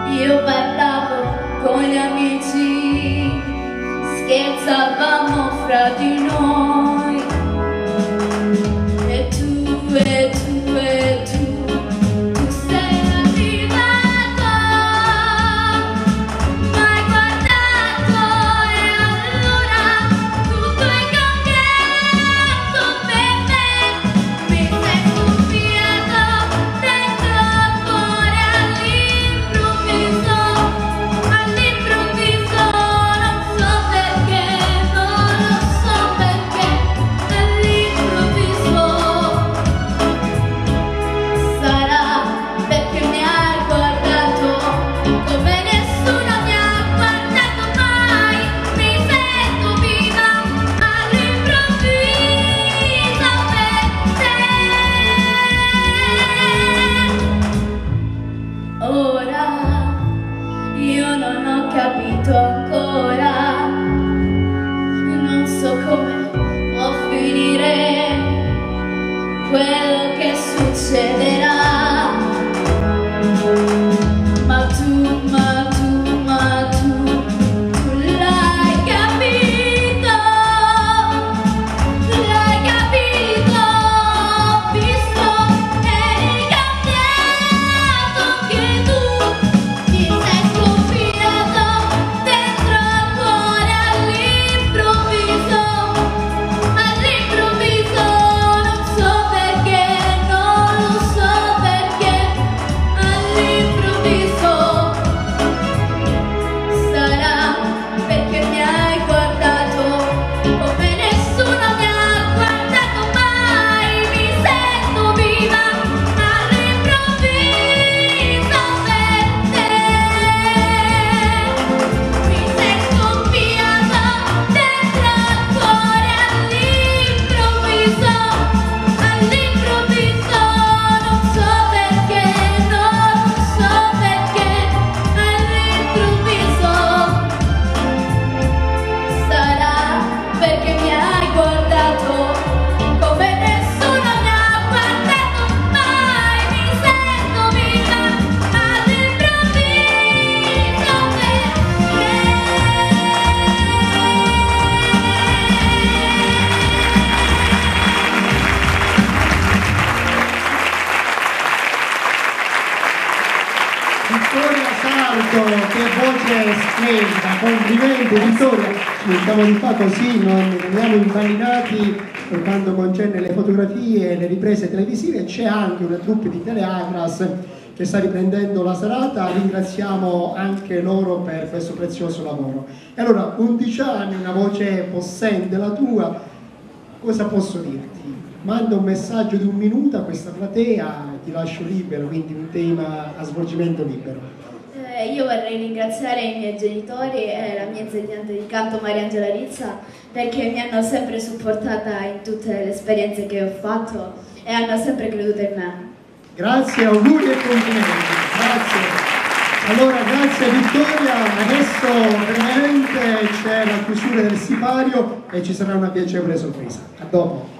Io parlavo con gli amici, scherzavamo fra di noi. E tu, e tu, e tu sei arrivato, m'hai guardato e allora tutto è cambiato per me. Mi sei scoppiato dentro il cuore all'improvviso, non so perché, all'improvviso. Sarà perché mi hai guardato come nessuno mi ha guardato mai. Mi sento viva all'improvviso per te. Ora io non ho capito ancora, non so come può finire quello che succederà. Ma tu l'hai capito, ho visto eri cambiato anche tu. Ti sei scoppiato dentro il cuore all'improvviso, non so perché, non lo so. che voce splendida, complimenti Vittoria, ci mettiamo di fa così, non veniamo impallinati per quanto concerne le fotografie e le riprese televisive. C'è anche una troupe di Teleagras che sta riprendendo la serata, ringraziamo anche loro per questo prezioso lavoro. E allora, 11 anni, una voce possente la tua, cosa posso dirti? Manda un messaggio di 1 minuto a questa platea, ti lascio libero, quindi un tema a svolgimento libero. Io vorrei ringraziare i miei genitori e la mia insegnante di canto Maria Angela Rizza, perché mi hanno sempre supportata in tutte le esperienze che ho fatto e hanno sempre creduto in me. Grazie, auguri e complimenti. Grazie. Allora, grazie Vittoria. Adesso veramente c'è la chiusura del sipario e ci sarà una piacevole sorpresa. A dopo.